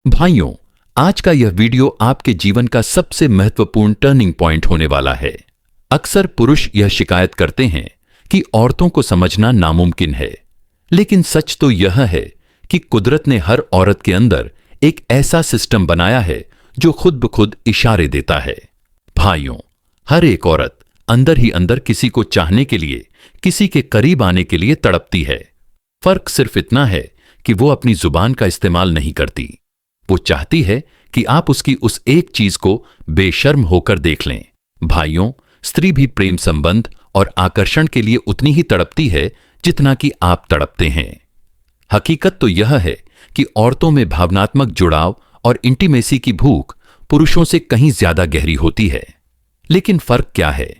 भाइयों, आज का यह वीडियो आपके जीवन का सबसे महत्वपूर्ण टर्निंग पॉइंट होने वाला है। अक्सर पुरुष यह शिकायत करते हैं कि औरतों को समझना नामुमकिन है, लेकिन सच तो यह है कि कुदरत ने हर औरत के अंदर एक ऐसा सिस्टम बनाया है जो खुद ब खुद इशारे देता है। भाइयों, हर एक औरत अंदर ही अंदर किसी को चाहने के लिए, किसी के करीब आने के लिए तड़पती है। फर्क सिर्फ इतना है कि वो अपनी जुबान का इस्तेमाल नहीं करती। वो चाहती है कि आप उसकी उस एक चीज को बेशर्म होकर देख लें। भाइयों, स्त्री भी प्रेम संबंध और आकर्षण के लिए उतनी ही तड़पती है जितना कि आप तड़पते हैं। हकीकत तो यह है कि औरतों में भावनात्मक जुड़ाव और इंटीमेसी की भूख पुरुषों से कहीं ज्यादा गहरी होती है। लेकिन फर्क क्या है?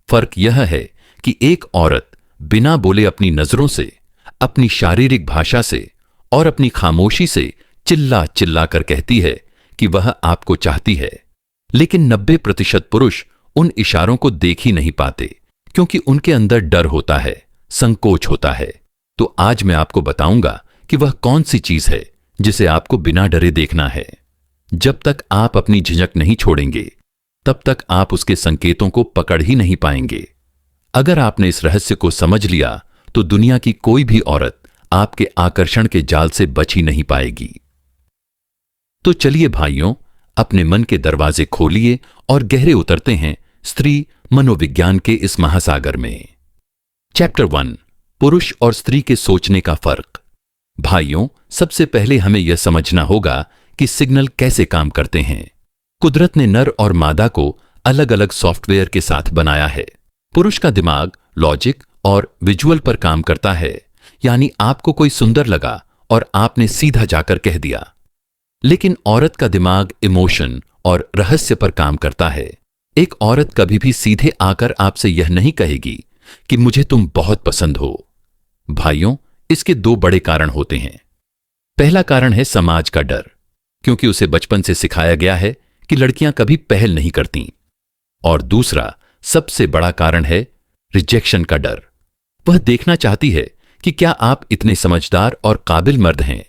फर्क यह है कि एक औरत बिना बोले अपनी नजरों से, अपनी शारीरिक भाषा से और अपनी खामोशी से चिल्ला चिल्ला कर कहती है कि वह आपको चाहती है। लेकिन 90% पुरुष उन इशारों को देख ही नहीं पाते, क्योंकि उनके अंदर डर होता है, संकोच होता है। तो आज मैं आपको बताऊंगा कि वह कौन सी चीज है जिसे आपको बिना डरे देखना है। जब तक आप अपनी झिझक नहीं छोड़ेंगे, तब तक आप उसके संकेतों को पकड़ ही नहीं पाएंगे। अगर आपने इस रहस्य को समझ लिया, तो दुनिया की कोई भी औरत आपके आकर्षण के जाल से बच ही नहीं पाएगी। तो चलिए भाइयों, अपने मन के दरवाजे खोलिए और गहरे उतरते हैं स्त्री मनोविज्ञान के इस महासागर में। चैप्टर 1, पुरुष और स्त्री के सोचने का फर्क। भाइयों, सबसे पहले हमें यह समझना होगा कि सिग्नल कैसे काम करते हैं। कुदरत ने नर और मादा को अलग अलग सॉफ्टवेयर के साथ बनाया है। पुरुष का दिमाग लॉजिक और विजुअल पर काम करता है, यानी आपको कोई सुंदर लगा और आपने सीधा जाकर कह दिया। लेकिन औरत का दिमाग इमोशन और रहस्य पर काम करता है। एक औरत कभी भी सीधे आकर आपसे यह नहीं कहेगी कि मुझे तुम बहुत पसंद हो। भाइयों, इसके 2 बड़े कारण होते हैं। पहला कारण है समाज का डर, क्योंकि उसे बचपन से सिखाया गया है कि लड़कियां कभी पहल नहीं करती। और दूसरा सबसे बड़ा कारण है रिजेक्शन का डर। वह देखना चाहती है कि क्या आप इतने समझदार और काबिल मर्द हैं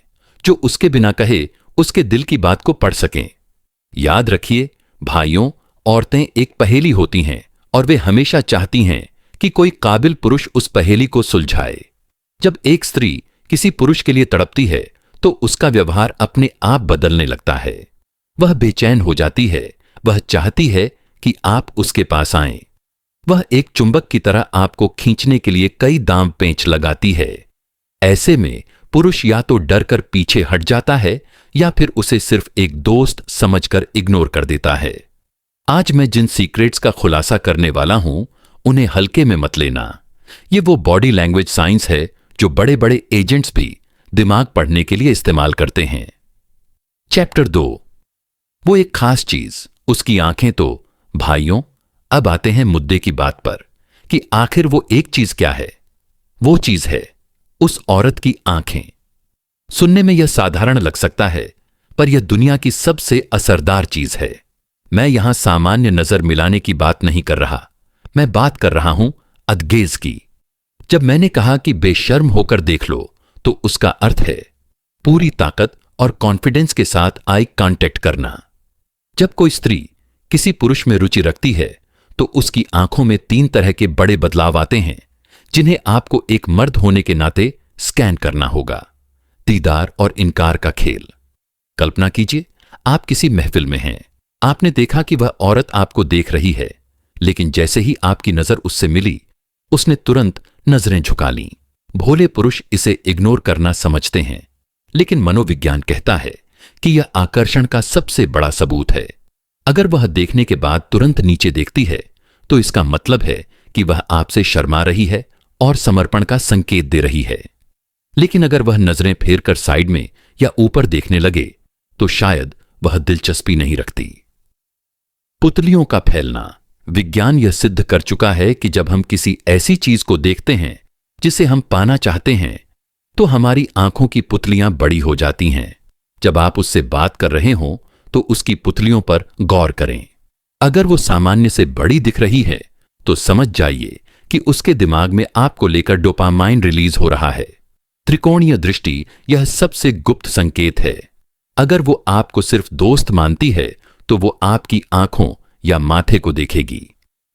जो उसके बिना कहे उसके दिल की बात को पढ़ सकें। याद रखिए भाइयों, औरतें एक पहेली होती हैं और वे हमेशा चाहती हैं कि कोई काबिल पुरुष उस पहेली को सुलझाए। जब एक स्त्री किसी पुरुष के लिए तड़पती है, तो उसका व्यवहार अपने आप बदलने लगता है। वह बेचैन हो जाती है, वह चाहती है कि आप उसके पास आएं। वह एक चुंबक की तरह आपको खींचने के लिए कई दांव पेंच लगाती है। ऐसे में पुरुष या तो डर कर पीछे हट जाता है या फिर उसे सिर्फ एक दोस्त समझकर इग्नोर कर देता है। आज मैं जिन सीक्रेट्स का खुलासा करने वाला हूं, उन्हें हल्के में मत लेना। ये वो बॉडी लैंग्वेज साइंस है जो बड़े बड़े एजेंट्स भी दिमाग पढ़ने के लिए इस्तेमाल करते हैं। चैप्टर 2, वो एक खास चीज, उसकी आंखें। तो भाइयों, अब आते हैं मुद्दे की बात पर कि आखिर वो एक चीज क्या है। वो चीज है उस औरत की आंखें। सुनने में यह साधारण लग सकता है, पर यह दुनिया की सबसे असरदार चीज है। मैं यहां सामान्य नजर मिलाने की बात नहीं कर रहा, मैं बात कर रहा हूं अदगेज की। जब मैंने कहा कि बेशर्म होकर देख लो, तो उसका अर्थ है पूरी ताकत और कॉन्फिडेंस के साथ आई कांटेक्ट करना। जब कोई स्त्री किसी पुरुष में रुचि रखती है, तो उसकी आंखों में 3 तरह के बड़े बदलाव आते हैं, जिन्हें आपको एक मर्द होने के नाते स्कैन करना होगा। दीदार और इनकार का खेल। कल्पना कीजिए, आप किसी महफिल में हैं। आपने देखा कि वह औरत आपको देख रही है, लेकिन जैसे ही आपकी नजर उससे मिली, उसने तुरंत नजरें झुका लीं। भोले पुरुष इसे इग्नोर करना समझते हैं, लेकिन मनोविज्ञान कहता है कि यह आकर्षण का सबसे बड़ा सबूत है। अगर वह देखने के बाद तुरंत नीचे देखती है, तो इसका मतलब है कि वह आपसे शर्मा रही है और समर्पण का संकेत दे रही है। लेकिन अगर वह नजरें फेर कर साइड में या ऊपर देखने लगे, तो शायद वह दिलचस्पी नहीं रखती। पुतलियों का फैलना। विज्ञान यह सिद्ध कर चुका है कि जब हम किसी ऐसी चीज को देखते हैं जिसे हम पाना चाहते हैं, तो हमारी आंखों की पुतलियां बड़ी हो जाती हैं। जब आप उससे बात कर रहे हों, तो उसकी पुतलियों पर गौर करें। अगर वो सामान्य से बड़ी दिख रही है, तो समझ जाइए कि उसके दिमाग में आपको लेकर डोपामाइन रिलीज हो रहा है। त्रिकोणीय दृष्टि यह सबसे गुप्त संकेत है। अगर वो आपको सिर्फ दोस्त मानती है तो वो आपकी आंखों या माथे को देखेगी,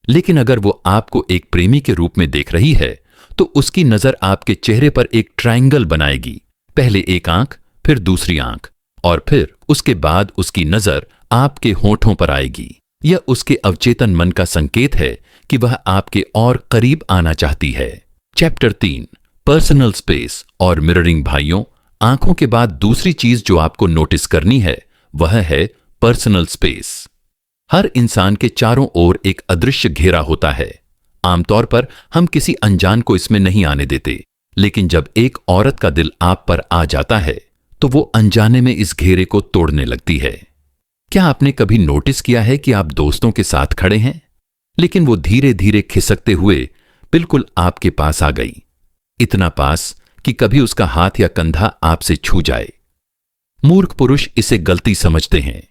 लेकिन अगर वो आपको एक प्रेमी के रूप में देख रही है तो उसकी नजर आपके चेहरे पर एक ट्रायंगल बनाएगी। पहले एक आंख, फिर दूसरी आंख, और फिर उसके बाद उसकी नजर आपके होठों पर आएगी। यह उसके अवचेतन मन का संकेत है कि वह आपके और करीब आना चाहती है। चैप्टर 3, पर्सनल स्पेस और मिररिंग। भाइयों, आंखों के बाद दूसरी चीज जो आपको नोटिस करनी है वह है पर्सनल स्पेस। हर इंसान के चारों ओर एक अदृश्य घेरा होता है। आमतौर पर हम किसी अनजान को इसमें नहीं आने देते, लेकिन जब एक औरत का दिल आप पर आ जाता है तो वो अनजाने में इस घेरे को तोड़ने लगती है। क्या आपने कभी नोटिस किया है कि आप दोस्तों के साथ खड़े हैं, लेकिन वो धीरे धीरे खिसकते हुए बिल्कुल आपके पास आ गई, इतना पास कि कभी उसका हाथ या कंधा आपसे छू जाए? मूर्ख पुरुष इसे गलती समझते हैं,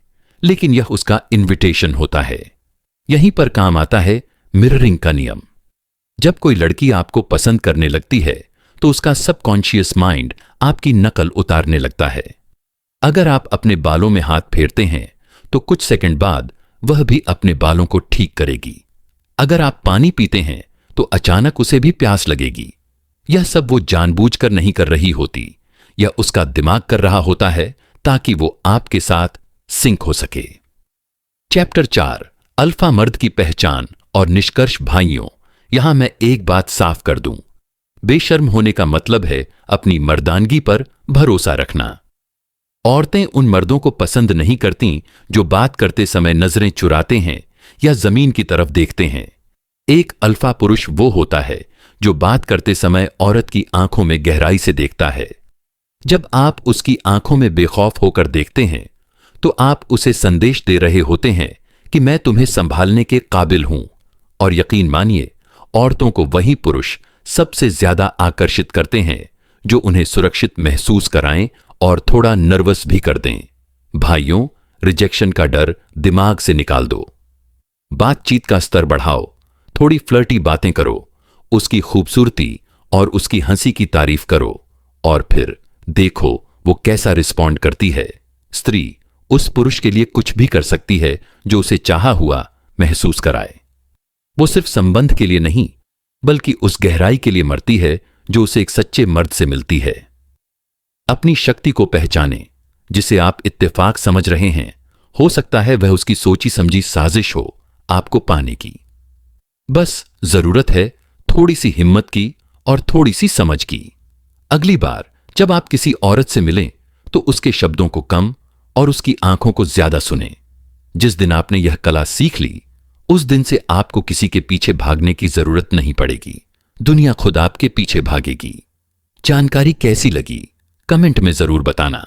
लेकिन यह उसका इन्विटेशन होता है। यहीं पर काम आता है मिररिंग का नियम। जब कोई लड़की आपको पसंद करने लगती है तो उसका सबकॉन्शियस माइंड आपकी नकल उतारने लगता है। अगर आप अपने बालों में हाथ फेरते हैं तो कुछ सेकंड बाद वह भी अपने बालों को ठीक करेगी। अगर आप पानी पीते हैं तो अचानक उसे भी प्यास लगेगी। यह सब वो जानबूझकर नहीं कर रही होती, यह उसका दिमाग कर रहा होता है ताकि वो आपके साथ सिंक हो सके। चैप्टर 4, अल्फा मर्द की पहचान और निष्कर्ष। भाइयों, यहां मैं एक बात साफ कर दूं, बेशर्म होने का मतलब है अपनी मर्दानगी पर भरोसा रखना। औरतें उन मर्दों को पसंद नहीं करती जो बात करते समय नजरें चुराते हैं या जमीन की तरफ देखते हैं। एक अल्फा पुरुष वो होता है जो बात करते समय औरत की आंखों में गहराई से देखता है। जब आप उसकी आंखों में बेखौफ होकर देखते हैं तो आप उसे संदेश दे रहे होते हैं कि मैं तुम्हें संभालने के काबिल हूं। और यकीन मानिए, औरतों को वही पुरुष सबसे ज्यादा आकर्षित करते हैं जो उन्हें सुरक्षित महसूस कराएं और थोड़ा नर्वस भी कर दें। भाइयों, रिजेक्शन का डर दिमाग से निकाल दो। बातचीत का स्तर बढ़ाओ, थोड़ी फ्लर्टी बातें करो, उसकी खूबसूरती और उसकी हंसी की तारीफ करो, और फिर देखो वो कैसा रिस्पॉन्ड करती है। स्त्री उस पुरुष के लिए कुछ भी कर सकती है जो उसे चाहा हुआ महसूस कराए। वो सिर्फ संबंध के लिए नहीं, बल्कि उस गहराई के लिए मरती है जो उसे एक सच्चे मर्द से मिलती है। अपनी शक्ति को पहचानें, जिसे आप इत्तेफाक समझ रहे हैं, हो सकता है वह उसकी सोची समझी साजिश हो आपको पाने की। बस जरूरत है थोड़ी सी हिम्मत की और थोड़ी सी समझ की। अगली बार जब आप किसी औरत से मिलें तो उसके शब्दों को कम और उसकी आंखों को ज्यादा सुनें। जिस दिन आपने यह कला सीख ली, उस दिन से आपको किसी के पीछे भागने की जरूरत नहीं पड़ेगी। दुनिया खुद आपके पीछे भागेगी। जानकारी कैसी लगी कमेंट में जरूर बताना।